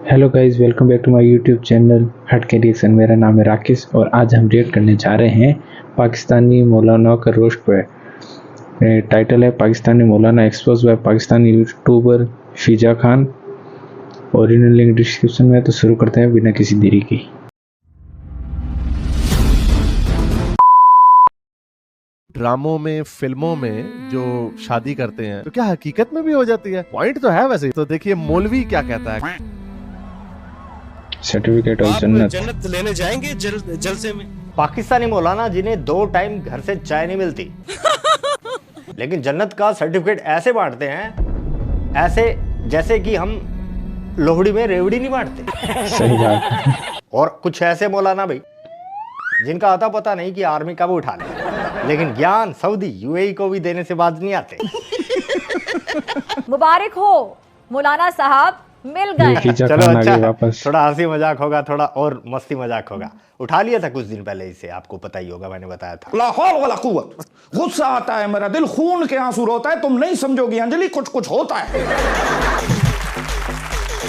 Hello guys, welcome back to my YouTube channel हट के reaction. मेरा नाम है राकेश और आज हम रिएक्ट करने जा रहे हैं पाकिस्तानी मौलाना का रोस्ट पे। टाइटल है पाकिस्तानी मौलाना एक्सपोज बाय पाकिस्तानी यूट्यूबर फिजा खान। ओरिजिनल लिंक डिस्क्रिप्शन में। तो शुरू करते हैं बिना किसी देरी की। ड्रामों में, फिल्मों में जो शादी करते हैं तो क्या हकीकत में भी हो जाती है? पॉइंट तो है वैसे। तो देखिए मौलवी क्या कहता है। सर्टिफिकेट ऑफ आप जन्नत। जन्नत लेने जाएंगे जलसे में। पाकिस्तानी मौलाना जिन्हें 2 टाइम घर से चाय नहीं मिलती लेकिन जन्नत का सर्टिफिकेट ऐसे बांटते हैं ऐसे जैसे कि हम लोहड़ी में रेवड़ी नहीं बांटते। सही बात। और कुछ ऐसे मौलाना भाई जिनका आता पता नहीं कि आर्मी कब उठा ले, लेकिन ज्ञान सऊदी यूएई को भी देने से बाज नहीं आते। मुबारक हो मौलाना साहब, मिल गए। चलो अच्छा, वापस थोड़ा हंसी मजाक होगा, थोड़ा और मस्ती मजाक होगा। उठा लिया था कुछ दिन पहले इसे, आपको पता ही होगा, मैंने बताया था। ला हौल वला कुव्वत। गुस्सा आता है, मेरा दिल खून के आंसू रोता है। तुम नहीं समझोगी अंजलि, कुछ कुछ होता है।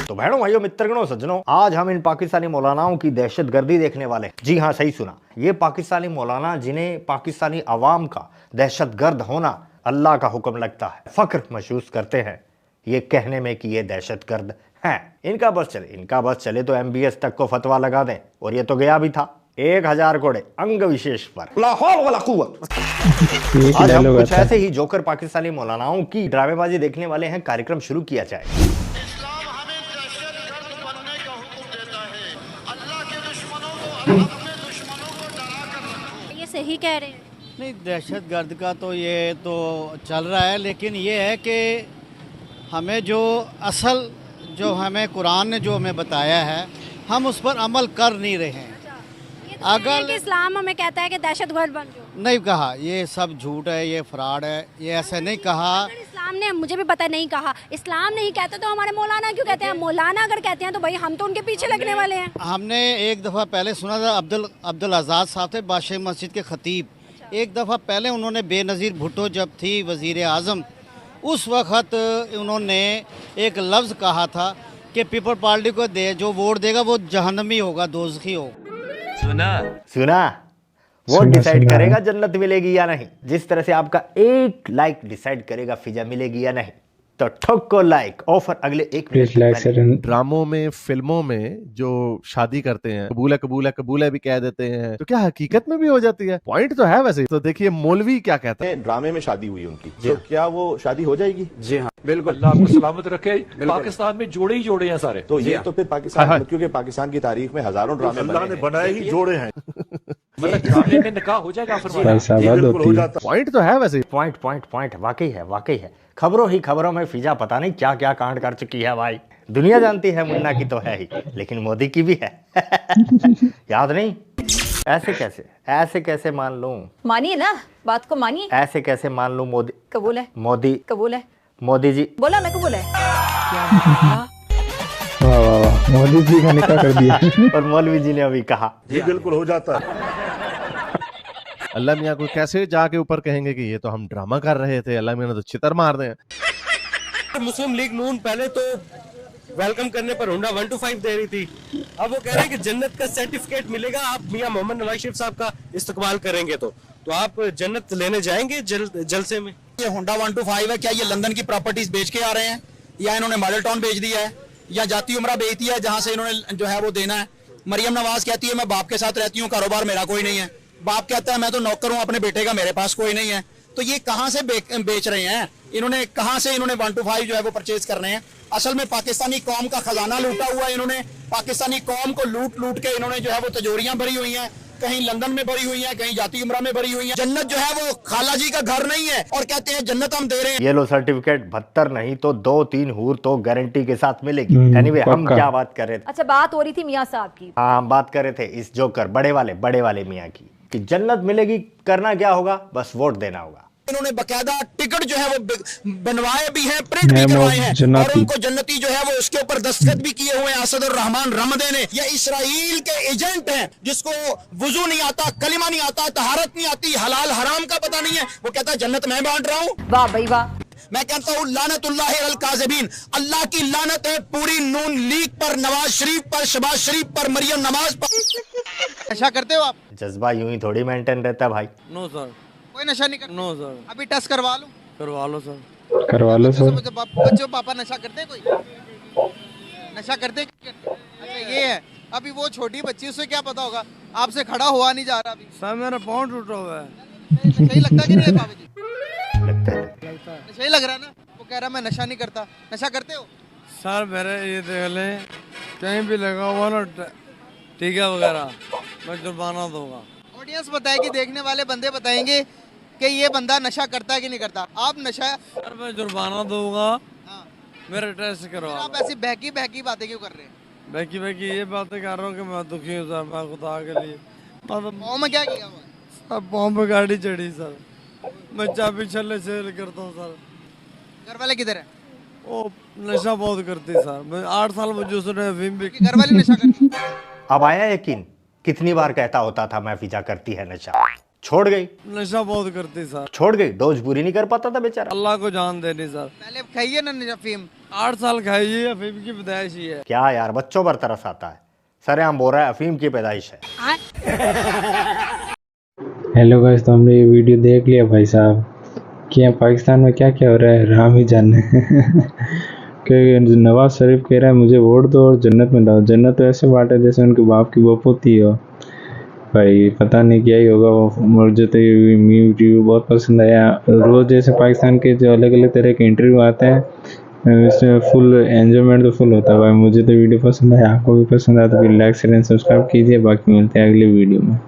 तो बहनों, भाइयों, मित्रगणों, सज्जनों, आज हम इन पाकिस्तानी मौलानाओं की दहशतगर्दी देखने वाले हैं। जी हाँ, सही सुना। ये पाकिस्तानी मौलाना जिन्हें पाकिस्तानी अवाम का दहशतगर्द होना अल्लाह का हुक्म लगता है, फख्र महसूस करते हैं ये कहने में कि ये दहशतगर्द हैं। इनका बस चले तो MBS तक को फतवा लगा दें, और ये तो गया भी था 1000 कोड़े अंग विशेष पर। ला हौल वला कुव्वत। आज हम कुछ ऐसे ही जोकर पाकिस्तानी मौलानाओं की ड्रामेबाजी देखने वाले हैं। कार्यक्रम शुरू किया जाए। इस्लाम हमें दहशतगर्द बनने का हुक्म देता है। अल्लाह के दुश्मनों को अपने दुश्मनों को डरा कर रखो। ये सही कह रहे हैं। नहीं, दहशतगर्द का तो ये तो चल रहा है, लेकिन ये है कि हमें जो असल जो हमें कुरान ने जो हमें बताया है, हम उस पर अमल कर नहीं रहे हैं। ये तो अगर कि इस्लाम हमें कहता है कि दहशतगर्द बन जाओ, नहीं कहा, ये सब झूठ है, ये फ्रॉड है, ये ऐसे नहीं कहा। अगर इस्लाम ने, मुझे भी पता नहीं कहा, इस्लाम नहीं कहता तो हमारे मौलाना क्यों कहते हैं? मौलाना अगर कहते हैं तो भाई हम तो उनके पीछे लगने वाले हैं। हमने एक दफ़ा पहले सुना था, अब्दुल आज़ाद साहब थे, बादशाही मस्जिद के खतीब। एक दफ़ा पहले उन्होंने बेनज़ीर भुट्टो जब थी वज़ीर आज़म, उस वक़्त उन्होंने एक लफ्ज़ कहा था कि पीपल पार्टी को जो वोट देगा वो जहन्नमी होगा, दोज़खी होगा। सुना वो डिसाइड करेगा जन्नत मिलेगी या नहीं। जिस तरह से आपका 1 लाइक डिसाइड करेगा फिजा मिलेगी या नहीं। तो ठोको लाइक ऑफर अगले 1 मिनट। ड्रामों में, फिल्मों में जो शादी करते हैं, कबूल है कबूल है कबूल है भी कह देते हैं, तो क्या हकीकत में भी हो जाती है? पॉइंट तो है वैसे। तो देखिए मौलवी क्या कहता है। ड्रामे में शादी हुई उनकी, तो क्या वो शादी हो जाएगी? जी हाँ, बिल्कुल। अल्लाह आपको सलामत रखे। पाकिस्तान में जोड़े ही जोड़े हैं सारे। तो ये तो फिर पाकिस्तान, क्योंकि पाकिस्तान की तारीख में हजारों ड्रामे अल्लाह ने बनाए ही जोड़े हैं। मतलब ड्रामे में निकाह हो जाएगा। पॉइंट तो है वैसे। पॉइंट वाकई है। खबरों ही खबरों में फिजा पता नहीं क्या क्या कांड कर चुकी है भाई। दुनिया जानती है, मुन्ना की तो है ही, लेकिन मोदी की भी है। याद नहीं? ऐसे कैसे मान लूं? मानिए ना, बात को मानिए। ऐसे कैसे मान लूं? मोदी कबूल है, मोदी कबूल है। मोदी जी बोला मैं कबूल है। वाह वाह वाह, मोदी जी का निकाह कर दिया। और मौलवी जी ने अभी कहा जी बिल्कुल हो जाता है। अल्लाह मियाँ को कैसे जाके ऊपर कहेंगे कि ये तो हम ड्रामा कर रहे थे, अल्लाह मियाँ ने तो चितर मार दें। मुस्लिम लीग नून पहले तो वेलकम करने पर हुंडा 1 to 5 दे रही थी। अब वो कह रहे हैं कि जन्नत का सर्टिफिकेट मिलेगा, आप मियां मोहम्मद नवाज शरीफ साहब का इस्तकबाल करेंगे तो आप जन्नत लेने जाएंगे जलसे में। ये होंडा 1 to 5 है। क्या ये लंदन की प्रॉपर्टीज बेच के आ रहे हैं, या इन्होंने मॉडल टाउन बेच दिया है, या जाती उमरा बेच दिया है जहां से इन्होंने जो है वो देना है? मरियम नवाज कहती है मैं बाप के साथ रहती हूँ, कारोबार मेरा कोई नहीं है। बाप कहता है मैं तो नौकर हूँ अपने बेटे का, मेरे पास कोई नहीं है। तो ये कहां से बेच रहे हैं इन्होंने? कहां से इन्होंने 1 to 5 जो है वो परचेज करने हैं? असल में पाकिस्तानी कौम का खजाना लूटा हुआ है इन्होंने। पाकिस्तानी कौम को लूट के इन्होंने जो है वो तिजोरियां भरी हुई हैं, कहीं लंदन में भरी हुई हैं, कहीं जाती उमरा में भरी हुई हैं। जन्नत जो है वो खाला जी का घर नहीं है, और कहते हैं जन्नत हम दे रहे हैं। ये लो सर्टिफिकेट, 72 नहीं तो 2-3 हूर तो गारंटी के साथ मिलेगी। एनीवे, हम क्या बात कर रहे थे? अच्छा, बात हो रही थी मियाँ साहब की। हाँ, हम बात कर रहे थे इस जोकर बड़े वाले मियाँ की, कि जन्नत मिलेगी। करना क्या होगा? बस वोट देना होगा। इन्होंने बकायदा टिकट जो है वो बनवाए भी हैं, प्रिंट भी करवाए हैं, और उनको जन्नती जो है वो उसके ऊपर दस्तखत भी किए हुए हैं असद और रहमान रमदे ने। ये इसराइल के एजेंट हैं, जिसको वुजू नहीं आता, कलिमा नहीं आता, तहारत नहीं आती, हलाल हराम का पता नहीं है। वो कहता है जन्नत मैं बांट रहा हूँ। वाह भाई वाह। मैं कहता हूँ लानतुल्लाहि अलल काज़िबीन, अल्लाह की लानत है पूरी नून लीग पर, नवाज शरीफ पर, शहबाज शरीफ पर, मरियम नवाज पर। नशा करते हो आप? जज्बा यूं ही थोड़ी मेंटेन रहता है भाई। नो सर, कोई नशा नहीं करते? No sir. अभी टेस्ट करवा लूं? करवा लो सर। करवा लो सर। बच्चों पापा नशा करते हैं? कोई नशा करते हैं? अच्छा ये है, अभी वो छोटी बच्ची, उसे क्या पता होगा, आपसे खड़ा हुआ नहीं जा रहा अभी। सर मेरा पाँव टूटा हुआ है। नशा ही लगता कि नहीं है बाबा जी? लगता है। नशा ही लग रहा है ना, वो कह रहा मैं नशा नहीं करता। नशा करते हो? सर मेरे ये देख लें, कहीं भी लगा हुआ ना टीका वगैरह, मैं जुर्माना दूंगा। ऑडियंस बताएगी, देखने वाले बंदे बताएंगे कि ये बंदा नशा करता है कि नहीं करता। आप नशा, सर मैं जुर्माना दूंगा। मेरा टेस्ट करवा। आप ऐसी बहकी बहकी बातें क्यों कर रहे हैं? बहकी बहकी ये बातें कर रहा हूँ कि मैं दुखी हूँ सर, मैं खुदा के लिए। पाँव में क्या किया हुआ? सर पाँव पे गाड़ी चढ़ी सर, मैं चाबी छल्ले सेल करता हूँ सर। घर वाले किधर है? वो नशा बहुत करती सर, मैं 8 साल मुझे उसने अफीम भी। घर वाले नशा करती? अब आया यकीन, कितनी बार कहता होता था मैं फिजा करती है नशा, छोड़ गई। नशा बहुत करती सर, छोड़ गई, डोज पूरी नहीं कर पाता था बेचारा। अल्लाह को जान देनी सर। पहले खाइए ना नशा, अफीम 8 साल खाई है, अफीम की पैदाइश ही है। क्या यार, बच्चों पर तरस आता है। सरेआम बोल रहा है अफीम की पैदाइश है। हेलो गाइस, तो हमने ये वीडियो देख लिया भाई साहब कि यहाँ पाकिस्तान में क्या क्या हो रहा है, राम ही जाने। कि नवाज शरीफ कह रहा है मुझे वोट दो और जन्नत में लाओ। जन्नत तो ऐसे बांटे जैसे उनके बाप की बपोती हो। भाई पता नहीं क्या ही होगा वो। मुझे तो ये वीडियो बहुत पसंद आया। रोज़ जैसे पाकिस्तान के जो अलग अलग तरह के इंटरव्यू आते हैं, इसमें फुल एंजॉयमेंट तो फुल होता है भाई। मुझे तो वीडियो पसंद आया, आपको भी पसंद आया तो फिर लाइक शेयर एंड सब्सक्राइब कीजिए। बाकी मिलते हैं अगले वीडियो में।